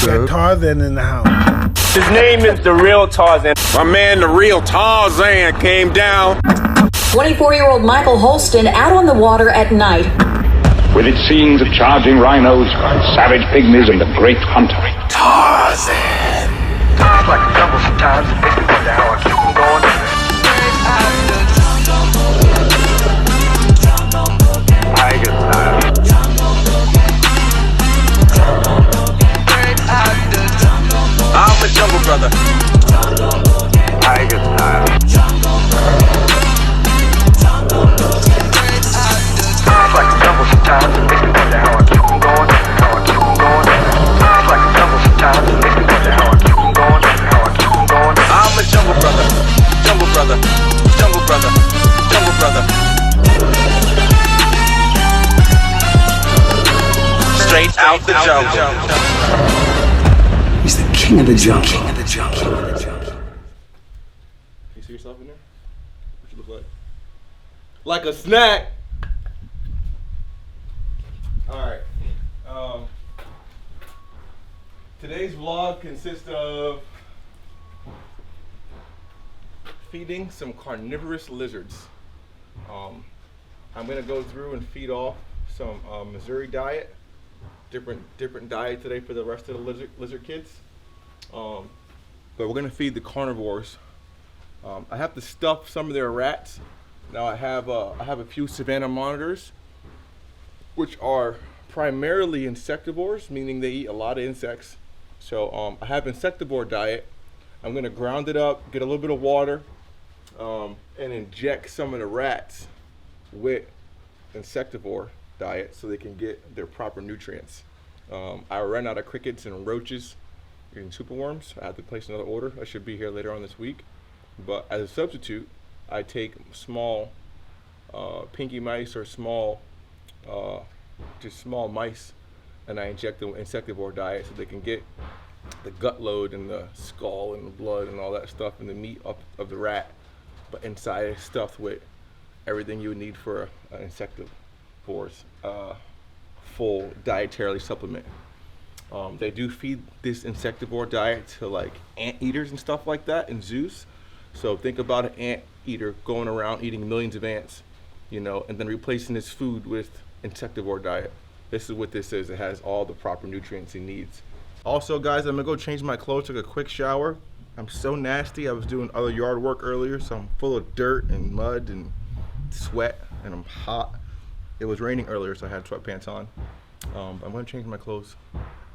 Got Tarzan in the house. His name is the real Tarzan. My man, the real Tarzan, came down. 24-year-old Michael Holston out on the water at night. With its scenes of charging rhinos, savage pygmies, and the great hunter. Tarzan. Times like a jungle sometimes, it makes me wonder how I keep from going under. Tiger style. I'm a jungle brother. Tiger style. Times like a jungle sometimes, it makes me wonder how I keep from going under. How I keep from going under. Times like a jungle sometimes, it makes me wonder how I keep from going under. How I keep from going under. I'm a jungle brother. Jungle brother. Jungle brother. Jungle brother. Straight out the jungle. He's the king of the jungle. King of the jungle. King of the jungle. You see yourself in there? What you look like? Like a snack. Alright. Today's vlog consists of feeding some carnivorous lizards. I'm gonna go through and feed off some Missouri diet. Different diet today for the rest of the lizard kids. But we're gonna feed the carnivores. I have to stuff some of their rats. Now I have a few savanna monitors, which are primarily insectivores, meaning they eat a lot of insects. So I have insectivore diet. I'm gonna ground it up, get a little bit of water, and inject some of the rats with insectivore diet so they can get their proper nutrients. I ran out of crickets and roaches and superworms. I have to place another order. I should be here later on this week. But as a substitute, I take small pinky mice or small mice, and I inject them with insectivore diet so they can get the gut load and the skull and the blood and all that stuff and the meat of the rat, but inside it's stuffed with everything you would need for an insectivore's full dietarily supplement. They do feed this insectivore diet to like anteaters and stuff like that in zoos. So think about an anteater going around eating millions of ants, you know, and then replacing his food with insectivore diet. This is what this is. It has all the proper nutrients he needs. Also, guys, I'm gonna go change my clothes, took a quick shower. I'm so nasty. I was doing other yard work earlier, so I'm full of dirt and mud and sweat, and I'm hot. It was raining earlier, so I had sweatpants on. I'm gonna change my clothes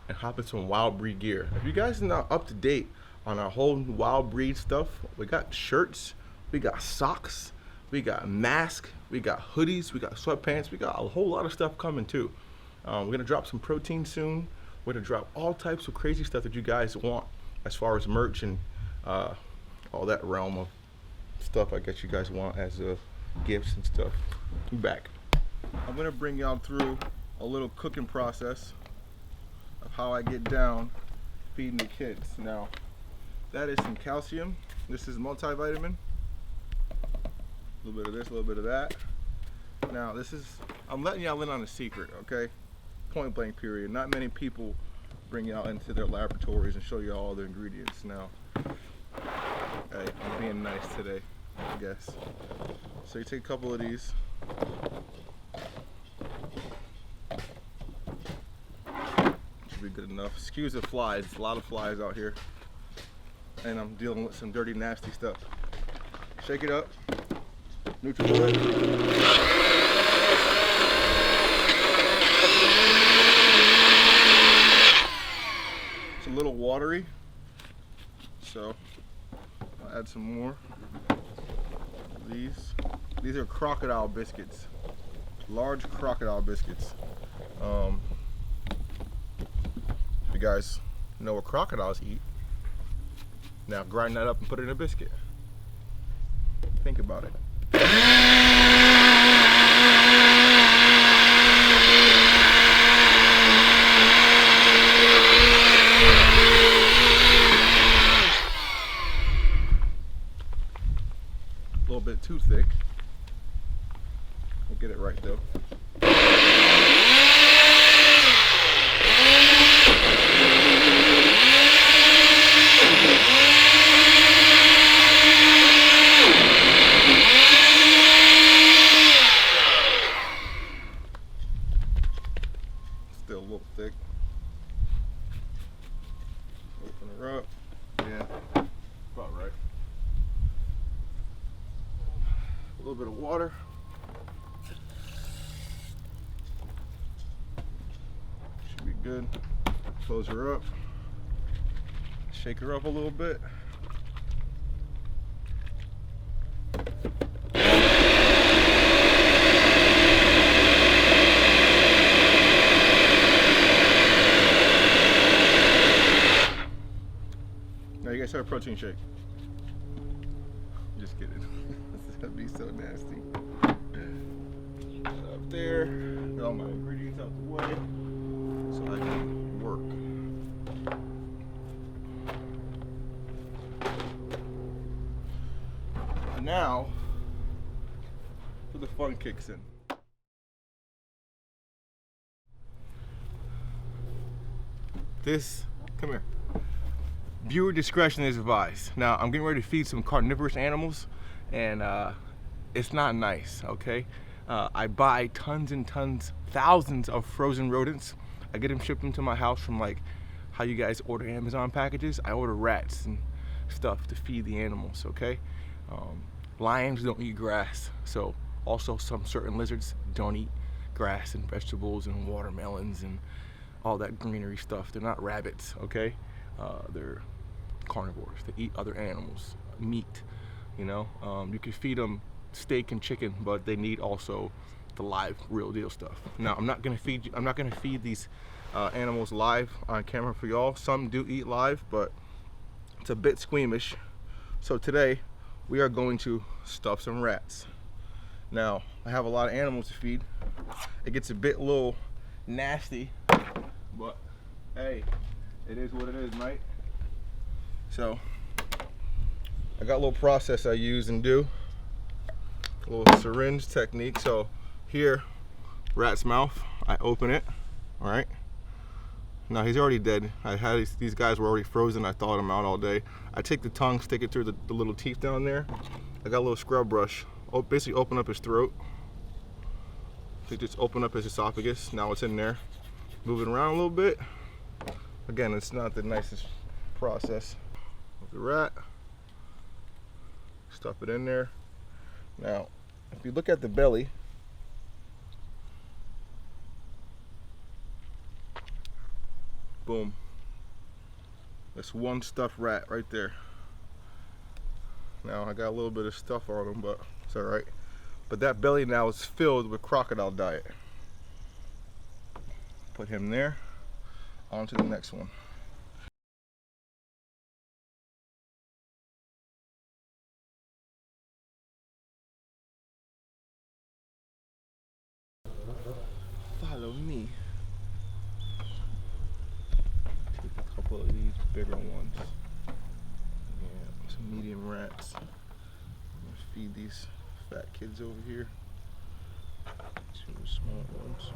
and hop in some wild breed gear. If you guys are not up to date on our whole wild breed stuff, we got shirts, we got socks, we got masks, we got hoodies, we got sweatpants, we got a whole lot of stuff coming too. We're gonna drop some protein soon. We're gonna drop all types of crazy stuff that you guys want as far as merch and all that realm of stuff I guess you guys want as gifts and stuff. I'm back. I'm gonna bring y'all through a little cooking process of how I get down feeding the kids. Now, that is some calcium. This is multivitamin. A little bit of this, a little bit of that. Now, I'm letting y'all in on a secret, okay? Point blank period. Not many people bring y'all into their laboratories and show you all the ingredients. Now, hey, I'm being nice today, I guess. So you take a couple of these. Should be good enough. Excuse the flies, a lot of flies out here. And I'm dealing with some dirty, nasty stuff. Shake it up. Nutrient. It's a little watery, so I'll add some more of these. These are crocodile biscuits, large crocodile biscuits. If you guys know what crocodiles eat, now grind that up and put it in a biscuit. Think about it. A little bit too thick. We'll get it right though. still a little thick. Open her up. Yeah, about right. A little bit of water. Should be good. Close her up. Shake her up a little bit. Now you guys have a protein shake. Just kidding. That'd be so nasty. Up there. Get all my ingredients out the way so I can work. And now, the fun kicks in. Come here. Viewer discretion is advised. Now, I'm getting ready to feed some carnivorous animals, and it's not nice, okay? I buy tons and tons, thousands of frozen rodents. I get them shipped into my house from like how you guys order Amazon packages. I order rats and stuff to feed the animals, okay? Lions don't eat grass, so also some certain lizards don't eat grass and vegetables and watermelons and all that greenery stuff. They're not rabbits, okay? They're carnivores. They eat other animals, meat, you know? You can feed them steak and chicken, but they need also the live, real deal stuff. Now, I'm not gonna feed these animals live on camera for y'all. Some do eat live, but it's a bit squeamish. So today, we are going to stuff some rats. Now, I have a lot of animals to feed. It gets a little nasty, but hey, it is what it is, mate. So, I got a little process I use and do. A little syringe technique. So here, rat's mouth, I open it, all right? Now he's already dead. I had these guys were already frozen. I thawed them out all day. I take the tongue, stick it through the little teeth down there. I got a little scrub brush. Basically open up his throat. So just open up his esophagus. Now it's in there. Move it around a little bit. Again, it's not the nicest process. With the rat, stuff it in there. Now, if you look at the belly, boom. That's one stuffed rat right there. Now I got a little bit of stuff on him, but it's all right. But that belly now is filled with crocodile diet. Put him there. On to the next one. Follow me. Take a couple of these bigger ones. Yeah, some medium rats. I'm gonna feed these fat kids over here. Two small ones.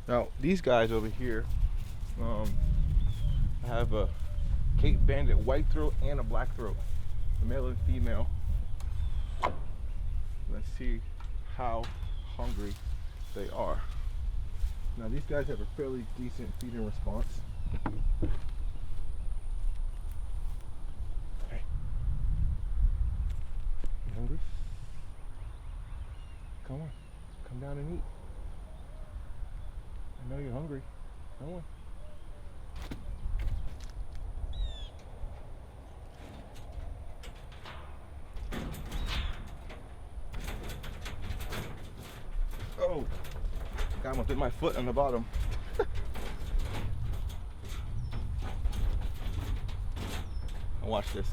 Now these guys over here, I have a Cape Bandit white throat and a black throat, a male and female. Let's see how hungry they are. Now these guys have a fairly decent feeding response. Hey, you hungry? Come on, come down and eat. I know you're hungry. Come on. Oh, I almost hit my foot on the bottom. Now watch this.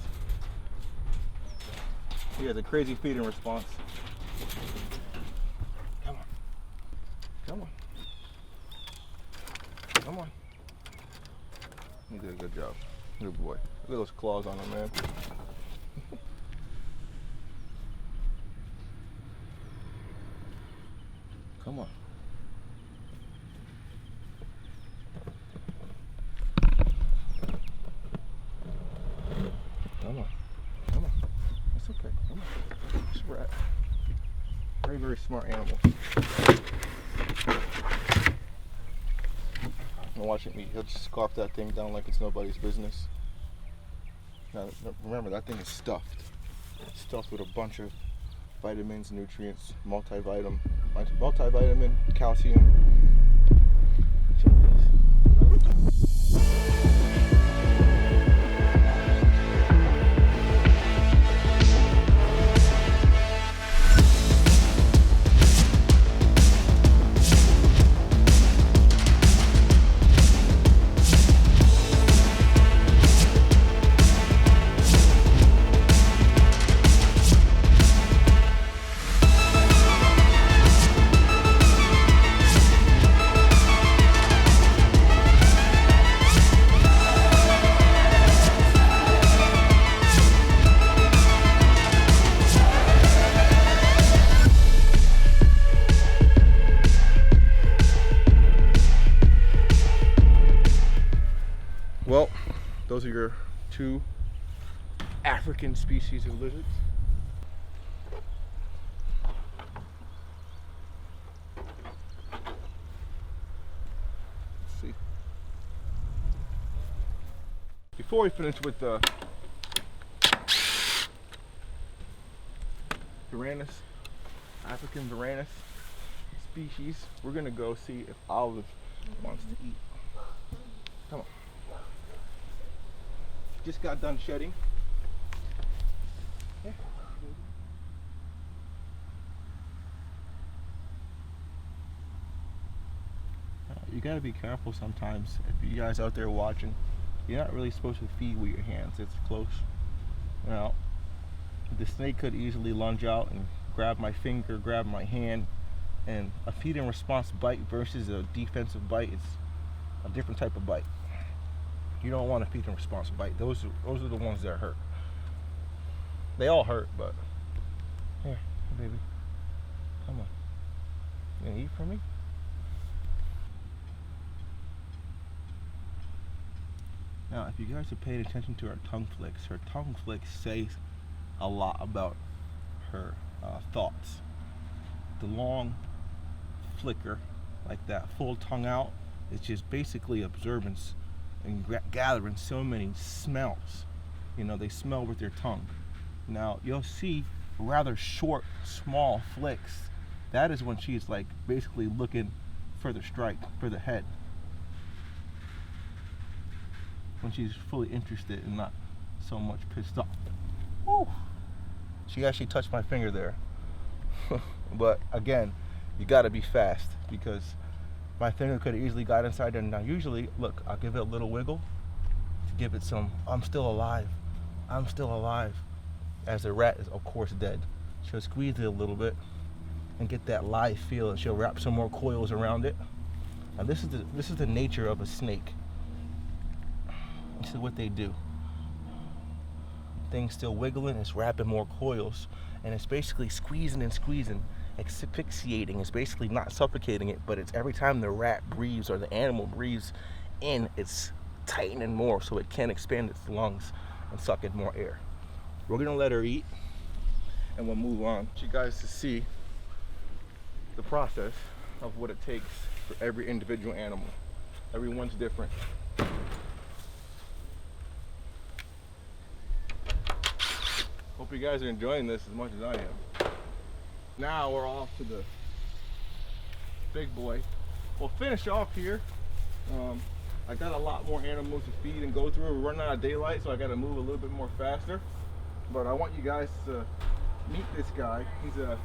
He has a crazy feeding response. Come on. Come on. Come on. You did a good job. Good boy. Look at those claws on him, man. Come on. Come on. Come on. It's okay. Come on. It's a rat. Very, very smart animal. watch him eat. He'll just scarf that thing down like it's nobody's business. Now, remember, that thing is stuffed. It's stuffed with a bunch of vitamins, nutrients, multivitamin, calcium. Check this. Well, those are your two African species of lizards. Let's see. Before we finish with the Varanus, African Varanus species, we're gonna go see if Olive wants to eat. Come on. Just got done shedding. Yeah. You gotta be careful sometimes. If you guys out there watching, you're not really supposed to feed with your hands. It's close. Now, the snake could easily lunge out and grab my finger, grab my hand, and a feed and response bite versus a defensive bite is a different type of bite. You don't want a feed and response bite. Those are the ones that hurt. They all hurt, but here, baby, come on. You gonna eat for me? Now, if you guys are paying attention to her tongue flicks say a lot about her thoughts. The long flicker, like that, full tongue out, it's just basically observance and gathering so many smells. You know, they smell with their tongue. Now, you'll see rather short, small flicks. That is when she's like basically looking for the strike, for the head. When she's fully interested and not so much pissed off. Woo! She actually touched my finger there. But again, you gotta be fast because my finger could have easily got inside there. Now usually, look, I'll give it a little wiggle to give it some, I'm still alive, as the rat is of course dead. She'll squeeze it a little bit and get that live feel, and she'll wrap some more coils around it. Now this is the nature of a snake. This is what they do. Thing's still wiggling, it's wrapping more coils, and it's basically squeezing and squeezing, asphyxiating. It's basically not suffocating it, but it's every time the rat breathes or the animal breathes in, it's tightening more so it can expand its lungs and suck in more air. We're gonna let her eat and we'll move on. I want you guys to see the process of what it takes for every individual animal. Everyone's different. Hope you guys are enjoying this as much as I am. Now we're off to the big boy. We'll finish off here. I got a lot more animals to feed and go through. We're running out of daylight, so I got to move a little bit more faster. But I want you guys to meet this guy. He's a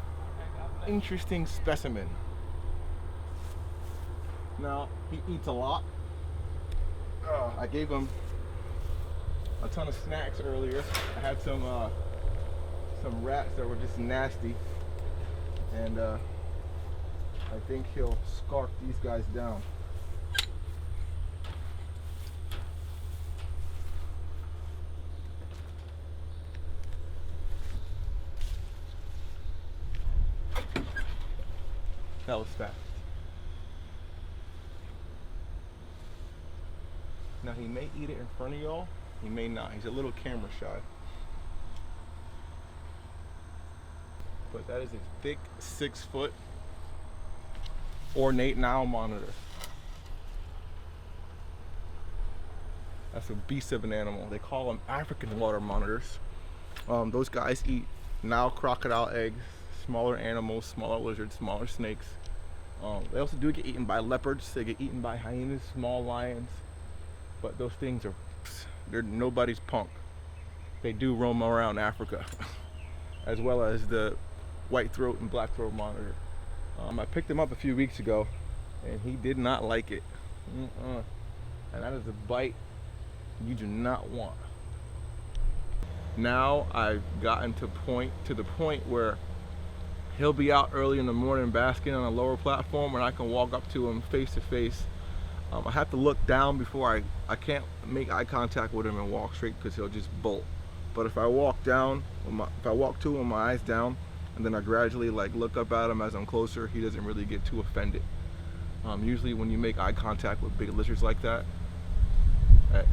interesting specimen. Now, he eats a lot. I gave him a ton of snacks earlier. I had some rats that were just nasty, and I think he'll scarf these guys down. That was fast. Now he may eat it in front of y'all, he may not. He's a little camera shy. But that is a thick 6-foot ornate now monitor. That's a beast of an animal. They call them African water monitors. Those guys eat Nile crocodile eggs, smaller animals, smaller lizards, smaller snakes. They also do get eaten by leopards. They get eaten by hyenas, small lions. But those things they're nobody's punk. They do roam around Africa, as well as the white throat and black throat monitor. I picked him up a few weeks ago, and he did not like it. And that is a bite you do not want. Now I've gotten to the point where he'll be out early in the morning basking on a lower platform, and I can walk up to him face to face. I have to look down before I can't make eye contact with him and walk straight, because he'll just bolt. But if I walk down, if I walk to him with my eyes down, and then I gradually like look up at him as I'm closer, he doesn't really get too offended. Usually when you make eye contact with big lizards like that,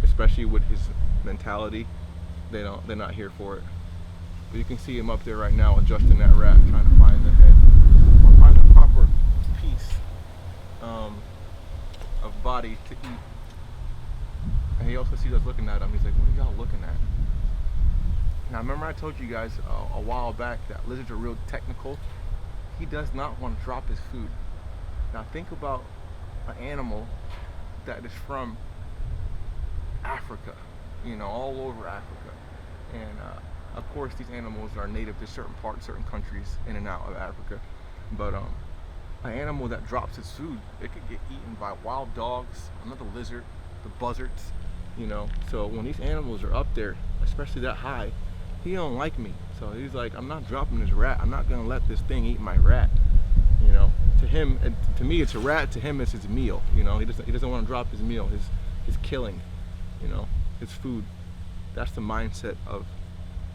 especially with his mentality, they're not here for it. But you can see him up there right now adjusting that rat, trying to find the head, or find the proper piece of body to eat. And he also sees us looking at him. He's like, what are y'all looking at? Now remember I told you guys a while back that lizards are real technical. He does not want to drop his food. Now think about an animal that is from Africa, you know, all over Africa. And of course these animals are native to certain parts, certain countries in and out of Africa. But an animal that drops its food, it could get eaten by wild dogs, another lizard, the buzzards, you know. So when these animals are up there, especially that high, he don't like me. So he's like, I'm not dropping this rat. I'm not gonna let this thing eat my rat. You know, to him, and to me it's a rat, to him it's his meal. You know, he doesn't want to drop his meal, his killing, you know, his food. That's the mindset of,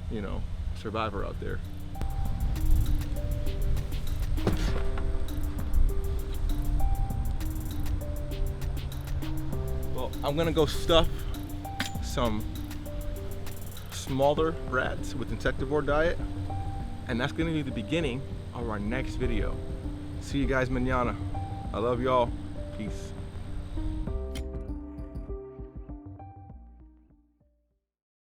you know, survivor out there. Well, I'm gonna go stuff some smaller rats with insectivore diet, and that's gonna be the beginning of our next video. See you guys mañana. I love y'all. Peace.